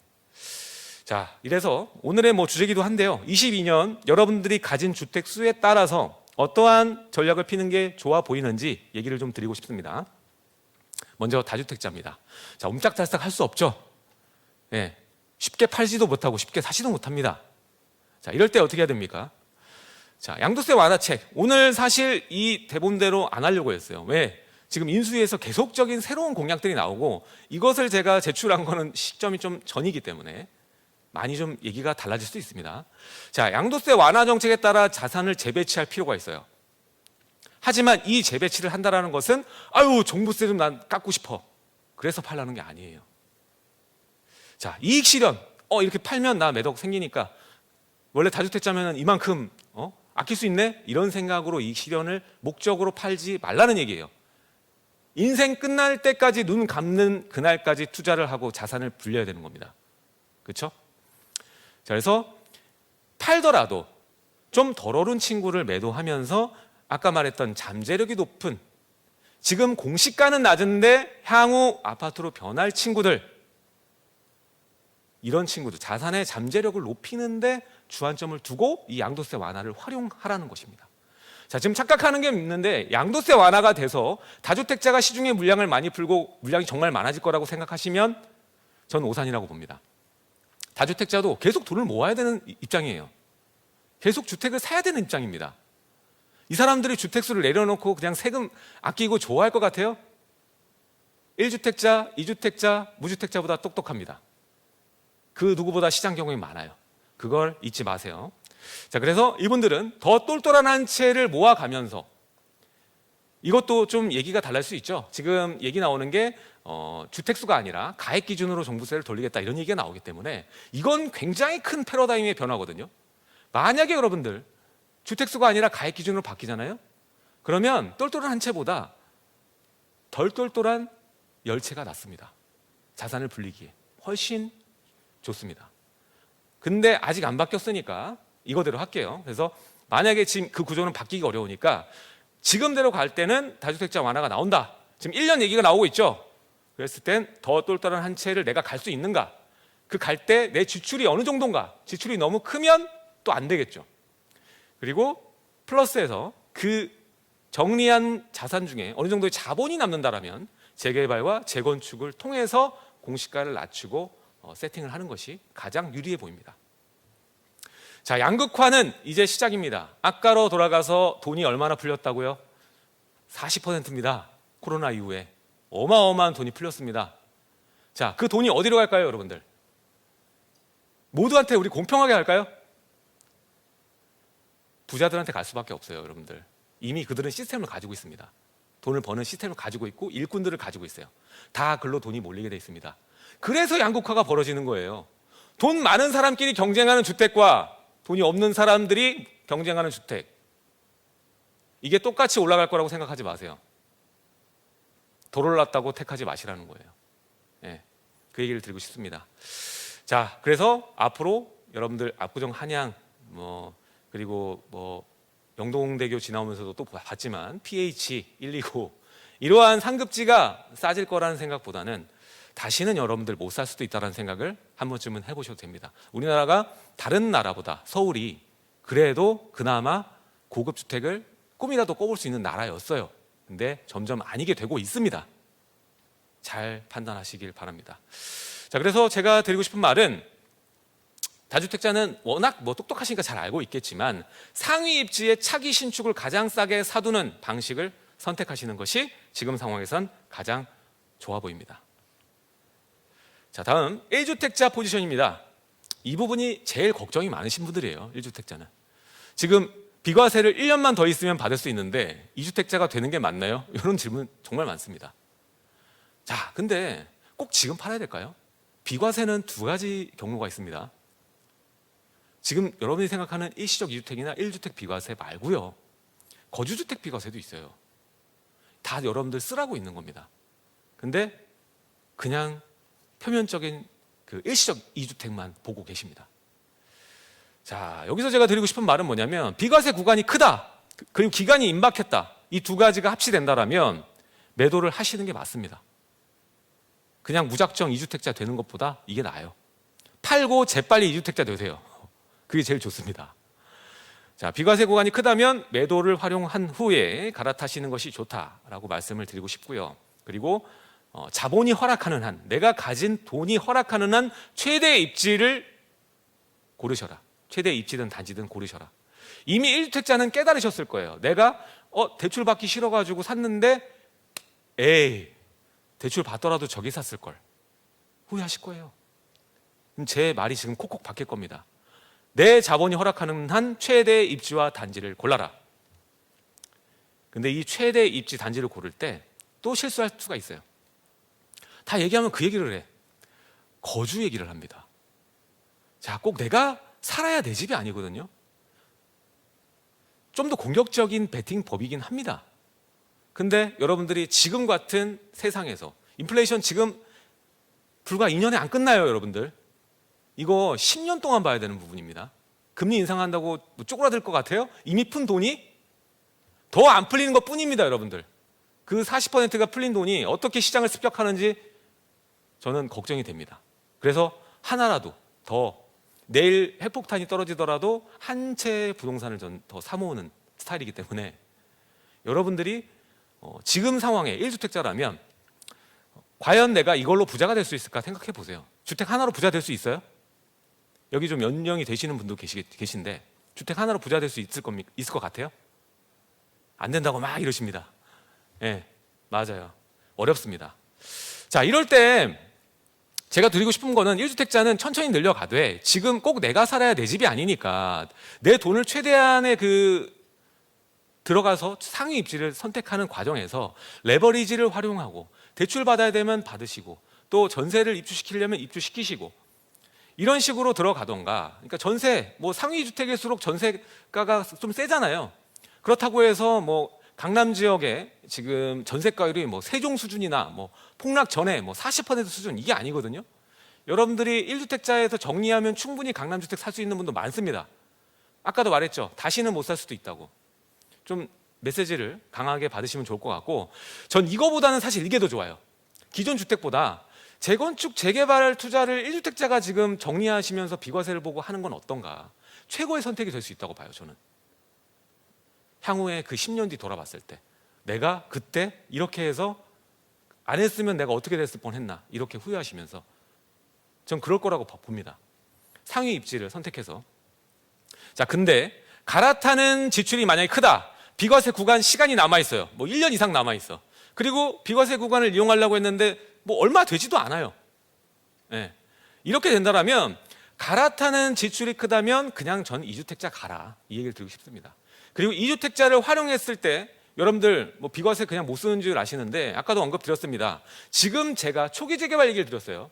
자, 이래서 오늘의 주제기도 한데요. 22년 여러분들이 가진 주택 수에 따라서 어떠한 전략을 피는 게 좋아 보이는지 얘기를 좀 드리고 싶습니다. 먼저 다주택자입니다. 자, 옴짝달싹 할 수 없죠. 네. 쉽게 팔지도 못하고 쉽게 사지도 못합니다. 자, 이럴 때 어떻게 해야 됩니까? 자, 양도세 완화책. 오늘 사실 이 대본대로 안 하려고 했어요. 왜? 지금 인수위에서 계속적인 새로운 공약들이 나오고 이것을 제가 제출한 거는 시점이 좀 전이기 때문에 많이 좀 얘기가 달라질 수 있습니다. 자, 양도세 완화 정책에 따라 자산을 재배치할 필요가 있어요. 하지만 이 재배치를 한다는 것은 종부세 좀 난 깎고 싶어. 그래서 팔라는 게 아니에요. 자, 이익 실현. 이렇게 팔면 나 매덕 생기니까 원래 다주택자면 이만큼 아낄 수 있네? 이런 생각으로 이익 실현을 목적으로 팔지 말라는 얘기예요. 인생 끝날 때까지 눈 감는 그날까지 투자를 하고 자산을 불려야 되는 겁니다. 그렇죠? 자, 그래서 팔더라도 좀 덜 오른 친구를 매도하면서 아까 말했던 잠재력이 높은, 지금 공시가는 낮은데 향후 아파트로 변할 친구들, 이런 친구들 자산의 잠재력을 높이는데 주안점을 두고 이 양도세 완화를 활용하라는 것입니다. 자, 지금 착각하는 게 있는데 양도세 완화가 돼서 다주택자가 시중에 물량을 많이 풀고 물량이 정말 많아질 거라고 생각하시면 저는 오산이라고 봅니다. 다주택자도 계속 돈을 모아야 되는 입장이에요. 계속 주택을 사야 되는 입장입니다. 이 사람들이 주택수를 내려놓고 그냥 세금 아끼고 좋아할 것 같아요? 1주택자, 2주택자, 무주택자보다 똑똑합니다. 그 누구보다 시장 경험이 많아요. 그걸 잊지 마세요. 자, 그래서 이분들은 더 똘똘한 한 채를 모아가면서, 이것도 좀 얘기가 달라질 수 있죠. 지금 얘기 나오는 게 주택수가 아니라 가액 기준으로 종부세를 돌리겠다, 이런 얘기가 나오기 때문에 이건 굉장히 큰 패러다임의 변화거든요. 만약에 여러분들 주택수가 아니라 가액 기준으로 바뀌잖아요. 그러면 똘똘한 한 채보다 덜 똘똘한 10채가 낫습니다. 자산을 불리기에 훨씬 좋습니다. 근데 아직 안 바뀌었으니까 이거대로 할게요. 그래서 만약에 지금 그 구조는 바뀌기 어려우니까 지금대로 갈 때는 다주택자 완화가 나온다. 지금 1년 얘기가 나오고 있죠. 그랬을 땐 더 똘똘한 한 채를 내가 갈 수 있는가? 그 갈 때 내 지출이 어느 정도인가? 지출이 너무 크면 또 안 되겠죠. 그리고 플러스해서 그 정리한 자산 중에 어느 정도의 자본이 남는다라면 재개발과 재건축을 통해서 공시가를 낮추고 세팅을 하는 것이 가장 유리해 보입니다. 자, 양극화는 이제 시작입니다. 아까로 돌아가서 돈이 얼마나 풀렸다고요? 40%입니다. 코로나 이후에 어마어마한 돈이 풀렸습니다. 자, 그 돈이 어디로 갈까요, 여러분들? 모두한테 우리 공평하게 할까요? 부자들한테 갈 수밖에 없어요, 여러분들. 이미 그들은 시스템을 가지고 있습니다. 돈을 버는 시스템을 가지고 있고 일꾼들을 가지고 있어요. 다 글로 돈이 몰리게 돼 있습니다. 그래서 양극화가 벌어지는 거예요. 돈 많은 사람끼리 경쟁하는 주택과 돈이 없는 사람들이 경쟁하는 주택, 이게 똑같이 올라갈 거라고 생각하지 마세요. 덜 올랐다고 택하지 마시라는 거예요. 네, 그 얘기를 드리고 싶습니다. 자, 그래서 앞으로 여러분들 압구정 한양 그리고 영동대교 지나오면서도 또 봤지만 PH 129 이러한 상급지가 싸질 거라는 생각보다는 다시는 여러분들 못 살 수도 있다는 생각을 한 번쯤은 해보셔도 됩니다. 우리나라가 다른 나라보다 서울이 그래도 그나마 고급 주택을 꿈이라도 꿔볼 수 있는 나라였어요. 근데 점점 아니게 되고 있습니다. 잘 판단하시길 바랍니다. 자, 그래서 제가 드리고 싶은 말은, 다주택자는 워낙 똑똑하시니까 잘 알고 있겠지만 상위 입지의 차기 신축을 가장 싸게 사두는 방식을 선택하시는 것이 지금 상황에선 가장 좋아 보입니다. 자, 다음 1주택자 포지션입니다. 이 부분이 제일 걱정이 많으신 분들이에요. 1주택자는 지금 비과세를 1년만 더 있으면 받을 수 있는데 2주택자가 되는 게 맞나요? 이런 질문 정말 많습니다. 자, 근데 꼭 지금 팔아야 될까요? 비과세는 두 가지 경로가 있습니다. 지금 여러분이 생각하는 일시적 2주택이나 1주택 비과세 말고요, 거주주택 비과세도 있어요. 다 여러분들 쓰라고 있는 겁니다. 근데 그냥 표면적인 그 일시적 2주택만 보고 계십니다. 자, 여기서 제가 드리고 싶은 말은 뭐냐면, 비과세 구간이 크다, 그리고 기간이 임박했다, 이 두 가지가 합치된다라면 매도를 하시는 게 맞습니다. 그냥 무작정 2주택자 되는 것보다 이게 나아요. 팔고 재빨리 2주택자 되세요. 그게 제일 좋습니다. 자, 비과세 구간이 크다면 매도를 활용한 후에 갈아타시는 것이 좋다라고 말씀을 드리고 싶고요. 그리고 자본이 허락하는 한, 내가 가진 돈이 허락하는 한 최대 입지를 고르셔라. 최대 입지든 단지든 고르셔라. 이미 1주택자는 깨달으셨을 거예요. 내가 대출 받기 싫어가지고 샀는데 에이, 대출 받더라도 저기 샀을 걸 후회하실 거예요. 그럼 제 말이 지금 콕콕 박힐 겁니다. 내 자본이 허락하는 한 최대 입지와 단지를 골라라. 근데 이 최대 입지 단지를 고를 때 또 실수할 수가 있어요. 다 얘기하면 그 얘기를 해. 거주 얘기를 합니다. 자, 꼭 내가 살아야 내 집이 아니거든요. 좀 더 공격적인 베팅 법이긴 합니다. 근데 여러분들이 지금 같은 세상에서, 인플레이션 지금 불과 2년에 안 끝나요, 여러분들. 이거 10년 동안 봐야 되는 부분입니다. 금리 인상한다고 쪼그라들 것 같아요? 이미 푼 돈이 더 안 풀리는 것 뿐입니다, 여러분들. 그 40%가 풀린 돈이 어떻게 시장을 습격하는지 저는 걱정이 됩니다. 그래서 하나라도 더, 내일 핵폭탄이 떨어지더라도 한 채의 부동산을 전 더 사모으는 스타일이기 때문에 여러분들이 지금 상황에 1주택자라면 과연 내가 이걸로 부자가 될 수 있을까 생각해 보세요. 주택 하나로 부자 될 수 있어요? 여기 좀 연령이 되시는 분도 계신데 주택 하나로 부자 될 수 있을 것 같아요? 안 된다고 막 이러십니다. 예, 맞아요. 어렵습니다. 자, 이럴 때 제가 드리고 싶은 거는 1주택자는 천천히 늘려가되 지금 꼭 내가 살아야 내 집이 아니니까 내 돈을 최대한의 들어가서 상위 입지를 선택하는 과정에서 레버리지를 활용하고 대출 받아야 되면 받으시고 또 전세를 입주시키려면 입주시키시고 이런 식으로 들어가던가. 그러니까 전세, 뭐 상위 주택일수록 전세가가 좀 세잖아요. 그렇다고 해서 뭐 강남 지역에 지금 전세가율이 뭐 세종 수준이나 뭐 폭락 전에 뭐 40% 수준 이게 아니거든요. 여러분들이 1주택자에서 정리하면 충분히 강남 주택 살 수 있는 분도 많습니다. 아까도 말했죠. 다시는 못 살 수도 있다고. 좀 메시지를 강하게 받으시면 좋을 것 같고, 전 이거보다는 사실 이게 더 좋아요. 기존 주택보다 재건축 재개발 투자를 1주택자가 지금 정리하시면서 비과세를 보고 하는 건 어떤가. 최고의 선택이 될 수 있다고 봐요. 저는 향후에 그 10년 뒤 돌아봤을 때 내가 그때 이렇게 해서 안 했으면 내가 어떻게 됐을 뻔했나 이렇게 후회하시면서 전 그럴 거라고 봅니다. 상위 입지를 선택해서. 자, 근데 갈아타는 지출이 만약에 크다. 비과세 구간 시간이 남아있어요. 뭐 1년 이상 남아있어. 그리고 비과세 구간을 이용하려고 했는데 뭐 얼마 되지도 않아요. 네. 이렇게 된다면 갈아타는 지출이 크다면 그냥 전 2주택자 가라. 이 얘기를 드리고 싶습니다. 그리고 2주택자를 활용했을 때 여러분들 뭐 비과세 그냥 못 쓰는 줄 아시는데 아까도 언급드렸습니다. 지금 제가 초기 재개발 얘기를 드렸어요.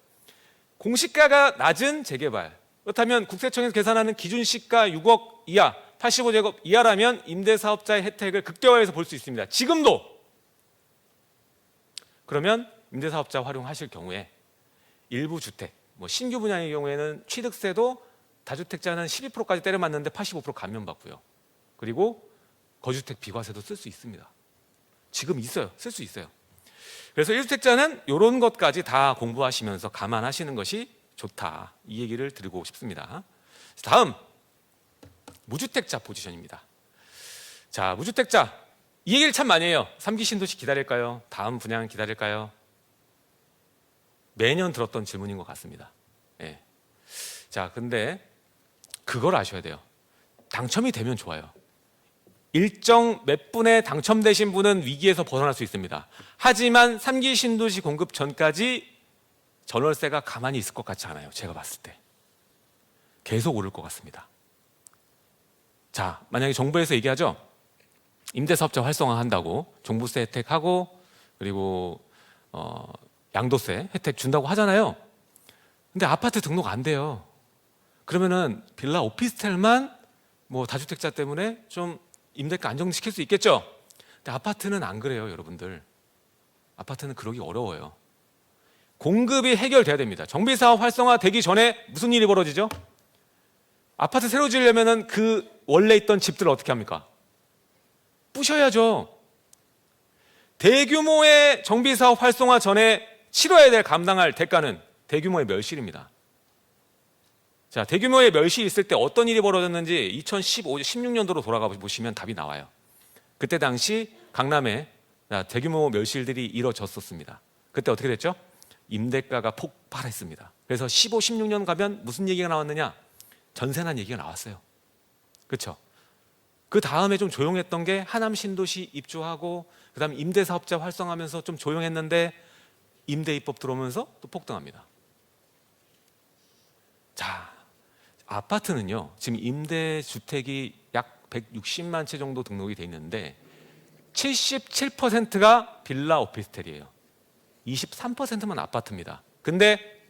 공시가가 낮은 재개발. 그렇다면 국세청에서 계산하는 기준 시가 6억 이하, 85제곱 이하라면 임대사업자의 혜택을 극대화해서 볼 수 있습니다. 지금도. 그러면 임대사업자 활용하실 경우에 일부 주택, 뭐 신규 분양의 경우에는 취득세도 다주택자는 12%까지 때려 맞는데 85% 감면받고요. 그리고 거주택 비과세도 쓸 수 있습니다. 지금 있어요. 쓸 수 있어요. 그래서 1주택자는 이런 것까지 다 공부하시면서 감안하시는 것이 좋다. 이 얘기를 드리고 싶습니다. 다음 무주택자 포지션입니다. 자, 무주택자 이 얘기를 참 많이 해요. 3기 신도시 기다릴까요? 다음 분양 기다릴까요? 매년 들었던 질문인 것 같습니다. 예. 자, 근데 그걸 아셔야 돼요. 당첨이 되면 좋아요. 일정 몇 분에 당첨되신 분은 위기에서 벗어날 수 있습니다. 하지만 3기 신도시 공급 전까지 전월세가 가만히 있을 것 같지 않아요. 제가 봤을 때 계속 오를 것 같습니다. 자, 만약에 정부에서 얘기하죠. 임대사업자 활성화한다고 종부세 혜택하고 그리고 양도세 혜택 준다고 하잖아요. 근데 아파트 등록 안 돼요. 그러면은 빌라 오피스텔만 뭐 다주택자 때문에 좀 임대가 안정시킬 수 있겠죠. 근데 아파트는 안 그래요, 여러분들. 아파트는 그러기 어려워요. 공급이 해결돼야 됩니다. 정비사업 활성화되기 전에 무슨 일이 벌어지죠? 아파트 새로 지으려면은 그 원래 있던 집들을 어떻게 합니까? 부셔야죠. 대규모의 정비사업 활성화 전에 치러야 될 감당할 대가는 대규모의 멸실입니다. 자, 대규모의 멸실이 있을 때 어떤 일이 벌어졌는지 2015, 16년도로 돌아가 보시면 답이 나와요. 그때 당시 강남에 대규모 멸실들이 이뤄졌었습니다. 그때 어떻게 됐죠? 임대가가 폭발했습니다. 그래서 15, 16년 가면 무슨 얘기가 나왔느냐? 전세난 얘기가 나왔어요. 그렇죠? 그 다음에 좀 조용했던 게 하남 신도시 입주하고 그다음에 임대사업자 활성화하면서 좀 조용했는데 임대입법 들어오면서 또 폭등합니다. 자, 아파트는요 지금 임대주택이 약 160만 채 정도 등록이 돼 있는데 77%가 빌라 오피스텔이에요. 23%만 아파트입니다. 근데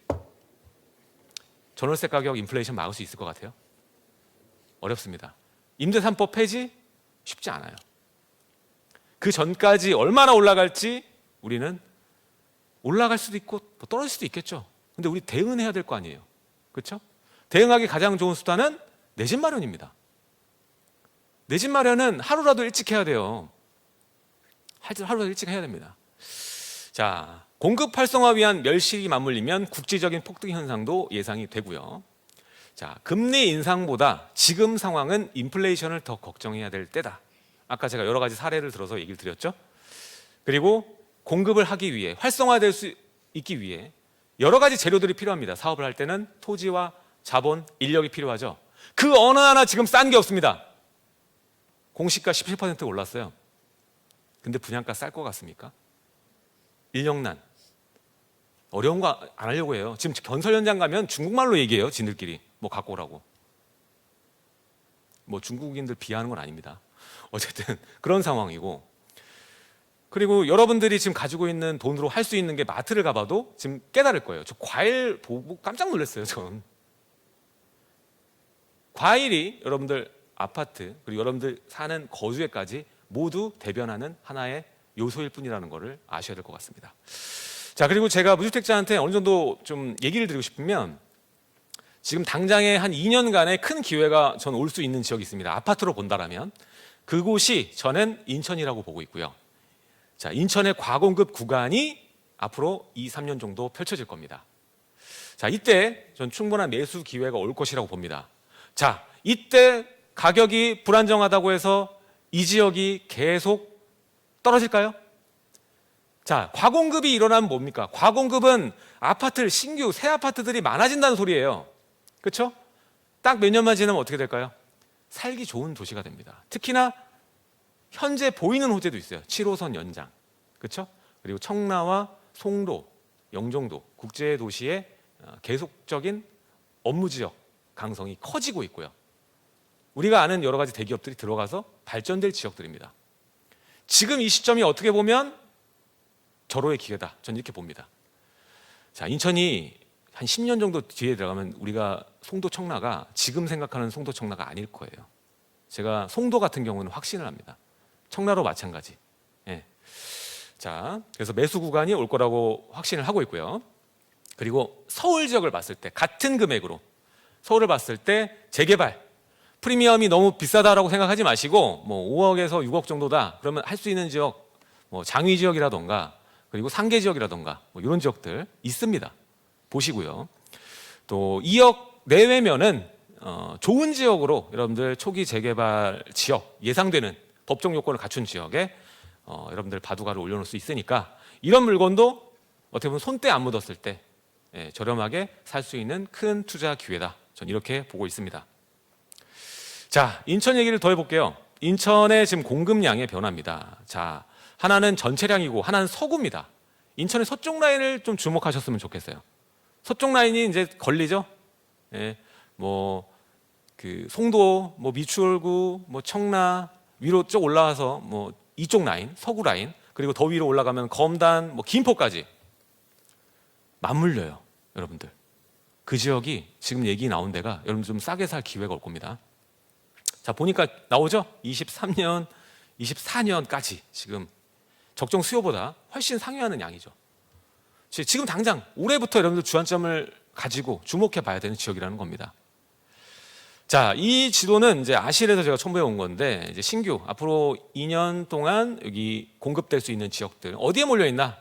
전월세 가격 인플레이션 막을 수 있을 것 같아요? 어렵습니다. 임대 3법 폐지 쉽지 않아요. 그 전까지 얼마나 올라갈지 우리는 올라갈 수도 있고 떨어질 수도 있겠죠. 근데 우리 대응은 해야 될 거 아니에요. 그렇죠? 대응하기 가장 좋은 수단은 내 집 마련입니다. 내 집 마련은 하루라도 일찍 해야 돼요. 하루라도 일찍 해야 됩니다. 자, 공급 활성화 위한 멸실이 맞물리면 국지적인 폭등 현상도 예상이 되고요. 자, 금리 인상보다 지금 상황은 인플레이션을 더 걱정해야 될 때다. 아까 제가 여러 가지 사례를 들어서 얘기를 드렸죠. 그리고 공급을 하기 위해 활성화될 수 있기 위해 여러 가지 재료들이 필요합니다. 사업을 할 때는 토지와 자본, 인력이 필요하죠. 그 어느 하나 지금 싼 게 없습니다. 공시가 17% 올랐어요. 근데 분양가 쌀 것 같습니까? 인력난. 어려운 거 안 하려고 해요. 지금 건설 현장 가면 중국말로 얘기해요. 지들끼리 뭐 갖고 오라고. 뭐 중국인들 비하하는 건 아닙니다. 어쨌든 그런 상황이고, 그리고 여러분들이 지금 가지고 있는 돈으로 할 수 있는 게 마트를 가봐도 지금 깨달을 거예요. 저 과일 보고 깜짝 놀랐어요. 전 과일이 여러분들 아파트 그리고 여러분들 사는 거주에까지 모두 대변하는 하나의 요소일 뿐이라는 것을 아셔야 될 것 같습니다. 자, 그리고 제가 무주택자한테 어느 정도 좀 얘기를 드리고 싶으면, 지금 당장에 한 2년간의 큰 기회가 전 올 수 있는 지역이 있습니다. 아파트로 본다라면 그곳이 저는 인천이라고 보고 있고요. 자, 인천의 과공급 구간이 앞으로 2, 3년 정도 펼쳐질 겁니다. 자, 이때 전 충분한 매수 기회가 올 것이라고 봅니다. 자, 이때 가격이 불안정하다고 해서 이 지역이 계속 떨어질까요? 자, 과공급이 일어나면 뭡니까? 과공급은 아파트, 신규 새 아파트들이 많아진다는 소리예요. 그렇죠? 딱 몇 년만 지나면 어떻게 될까요? 살기 좋은 도시가 됩니다. 특히나 현재 보이는 호재도 있어요. 7호선 연장, 그렇죠? 그리고 청라와 송도, 영종도 국제 도시의 계속적인 업무 지역 강성이 커지고 있고요. 우리가 아는 여러 가지 대기업들이 들어가서 발전될 지역들입니다. 지금 이 시점이 어떻게 보면 절호의 기회다. 저는 이렇게 봅니다. 자, 인천이 한 10년 정도 뒤에 들어가면 우리가 송도 청라가 지금 생각하는 송도 청라가 아닐 거예요. 제가 송도 같은 경우는 확신을 합니다. 청라로 마찬가지. 예. 자, 그래서 매수 구간이 올 거라고 확신을 하고 있고요. 그리고 서울 지역을 봤을 때 같은 금액으로 서울을 봤을 때 재개발 프리미엄이 너무 비싸다라고 생각하지 마시고, 뭐 5억에서 6억 정도다 그러면 할 수 있는 지역, 뭐 장위 지역이라던가 그리고 상계 지역이라던가 뭐 이런 지역들 있습니다. 보시고요. 또 2억 내외면은 좋은 지역으로 여러분들 초기 재개발 지역, 예상되는 법정 요건을 갖춘 지역에 여러분들 바둑알을 올려놓을 수 있으니까, 이런 물건도 어떻게 보면 손때 안 묻었을 때 저렴하게 살 수 있는 큰 투자 기회다. 전 이렇게 보고 있습니다. 자, 인천 얘기를 더 해볼게요. 인천의 지금 공급량의 변화입니다. 자, 하나는 전체량이고 하나는 서구입니다. 인천의 서쪽 라인을 좀 주목하셨으면 좋겠어요. 서쪽 라인이 이제 걸리죠. 예, 뭐 그 송도, 뭐 미추홀구, 뭐 청라 위로 쭉 올라와서 뭐 이쪽 라인, 서구 라인, 그리고 더 위로 올라가면 검단, 뭐 김포까지 맞물려요, 여러분들. 그 지역이 지금 얘기 나온 데가 여러분 좀 싸게 살 기회가 올 겁니다. 자, 보니까 나오죠? 23년, 24년까지 지금 적정 수요보다 훨씬 상회하는 양이죠. 지금 당장 올해부터 여러분들 주안점을 가지고 주목해 봐야 되는 지역이라는 겁니다. 자, 이 지도는 이제 아실에서 제가 첨부해 온 건데, 이제 신규 앞으로 2년 동안 여기 공급될 수 있는 지역들 어디에 몰려 있나?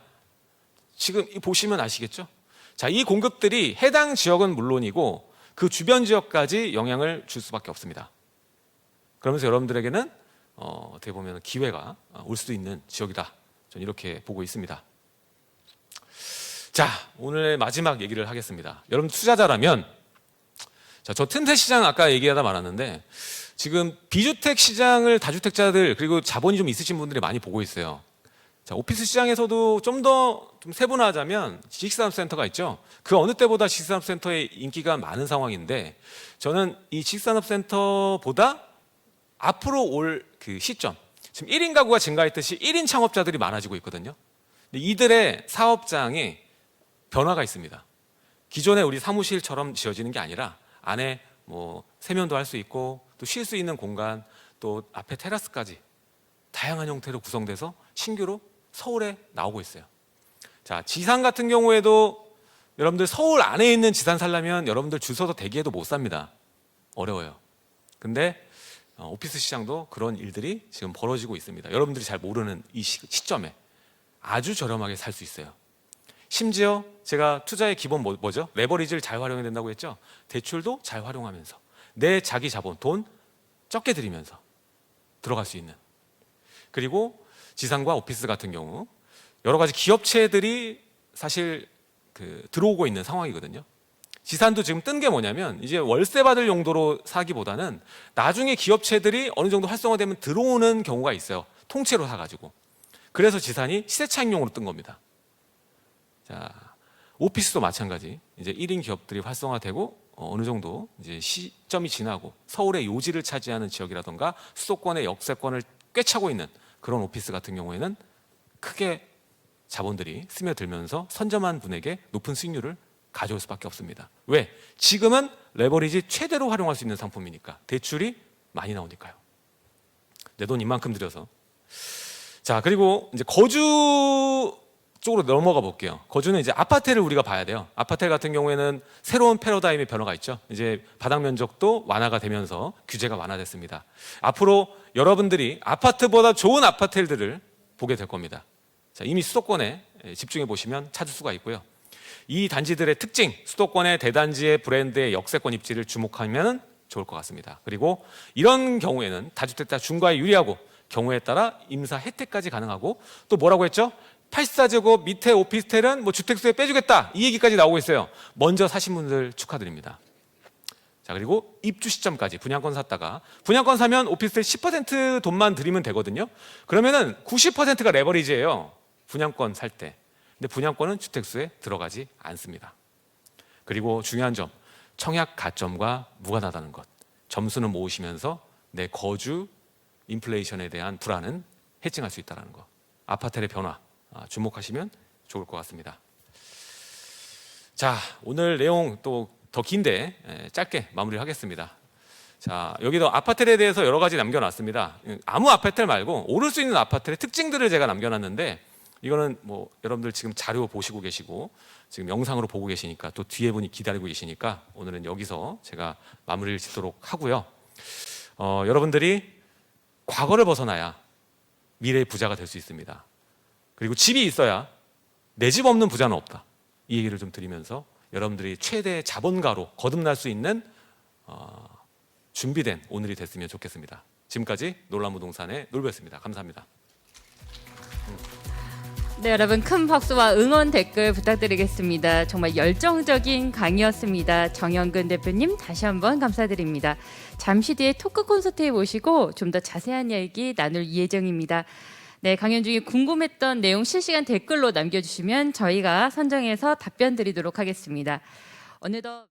지금 보시면 아시겠죠? 자, 이 공급들이 해당 지역은 물론이고 그 주변 지역까지 영향을 줄 수밖에 없습니다. 그러면서 여러분들에게는 어떻게 보면 기회가 올 수도 있는 지역이다. 저는 이렇게 보고 있습니다. 자, 오늘의 마지막 얘기를 하겠습니다. 여러분 투자자라면, 자, 저 틈새 시장 아까 얘기하다 말았는데, 지금 비주택 시장을 다주택자들 그리고 자본이 좀 있으신 분들이 많이 보고 있어요. 자, 오피스 시장에서도 좀 더 좀 세분화하자면 지식산업센터가 있죠. 그 어느 때보다 지식산업센터의 인기가 많은 상황인데, 저는 이 지식산업센터보다 앞으로 올 그 시점, 지금 1인 가구가 증가했듯이 1인 창업자들이 많아지고 있거든요. 근데 이들의 사업장에 변화가 있습니다. 기존에 우리 사무실처럼 지어지는 게 아니라 안에 뭐 세면도 할 수 있고 또 쉴 수 있는 공간, 또 앞에 테라스까지 다양한 형태로 구성돼서 신규로 서울에 나오고 있어요. 자, 지산 같은 경우에도 여러분들 서울 안에 있는 지산 살려면 여러분들 줄 서서 대기해도 못 삽니다. 어려워요. 근데 오피스 시장도 그런 일들이 지금 벌어지고 있습니다. 여러분들이 잘 모르는 이 시점에 아주 저렴하게 살 수 있어요. 심지어 제가 투자의 기본 뭐죠? 레버리지를 잘 활용해야 된다고 했죠. 대출도 잘 활용하면서 내 자기 자본, 돈 적게 들이면서 들어갈 수 있는, 그리고 지상과 오피스 같은 경우 여러 가지 기업체들이 사실 들어오고 있는 상황이거든요. 지산도 지금 뜬 게 뭐냐면, 이제 월세 받을 용도로 사기보다는 나중에 기업체들이 어느 정도 활성화되면 들어오는 경우가 있어요. 통째로 사가지고. 그래서 지산이 시세차익용으로 뜬 겁니다. 자, 오피스도 마찬가지. 이제 1인 기업들이 활성화되고 어느 정도 이제 시점이 지나고 서울의 요지를 차지하는 지역이라던가 수도권의 역세권을 꿰차고 있는 그런 오피스 같은 경우에는 크게 자본들이 스며들면서 선점한 분에게 높은 수익률을 가져올 수밖에 없습니다. 왜? 지금은 레버리지 최대로 활용할 수 있는 상품이니까. 대출이 많이 나오니까요. 내 돈 이만큼 들여서. 자, 그리고 이제 거주 쪽으로 넘어가 볼게요. 거주는 이제 아파트를 우리가 봐야 돼요. 아파트 같은 경우에는 새로운 패러다임의 변화가 있죠. 이제 바닥 면적도 완화가 되면서 규제가 완화됐습니다. 앞으로 여러분들이 아파트보다 좋은 아파트들을 보게 될 겁니다. 자, 이미 수도권에 집중해 보시면 찾을 수가 있고요. 이 단지들의 특징, 수도권의 대단지의 브랜드의 역세권 입지를 주목하면 좋을 것 같습니다. 그리고 이런 경우에는 다주택자 중과에 유리하고 경우에 따라 임사 혜택까지 가능하고 또 뭐라고 했죠? 84제곱 밑에 오피스텔은 뭐 주택수에 빼주겠다 이 얘기까지 나오고 있어요. 먼저 사신 분들 축하드립니다. 자, 그리고 입주 시점까지 분양권 샀다가 분양권 사면 오피스텔 10% 돈만 드리면 되거든요. 그러면은 90%가 레버리지예요. 분양권 살 때. 근데 분양권은 주택수에 들어가지 않습니다. 그리고 중요한 점, 청약 가점과 무관하다는 것. 점수는 모으시면서 내 거주 인플레이션에 대한 불안은 해칭할 수 있다는 것. 아파트의 변화 주목하시면 좋을 것 같습니다. 자, 오늘 내용 또 더 긴데 짧게 마무리하겠습니다. 자, 여기도 아파트에 대해서 여러 가지 남겨놨습니다. 아무 아파트 말고 오를 수 있는 아파트의 특징들을 제가 남겨놨는데 이거는 뭐 여러분들 지금 자료 보시고 계시고 지금 영상으로 보고 계시니까 또 뒤에 분이 기다리고 계시니까 오늘은 여기서 제가 마무리를 짓도록 하고요. 여러분들이 과거를 벗어나야 미래의 부자가 될 수 있습니다. 그리고 집이 있어야 내 집 없는 부자는 없다. 이 얘기를 좀 드리면서 여러분들이 최대 자본가로 거듭날 수 있는 준비된 오늘이 됐으면 좋겠습니다. 지금까지 놀라무동산의 놀부였습니다. 감사합니다. 네, 여러분 큰 박수와 응원 댓글 부탁드리겠습니다. 정말 열정적인 강의였습니다. 정영근 대표님 다시 한번 감사드립니다. 잠시 뒤에 토크 콘서트에 모시고 좀 더 자세한 얘기 나눌 예정입니다. 네, 강연 중에 궁금했던 내용 실시간 댓글로 남겨주시면 저희가 선정해서 답변 드리도록 하겠습니다. 어느덧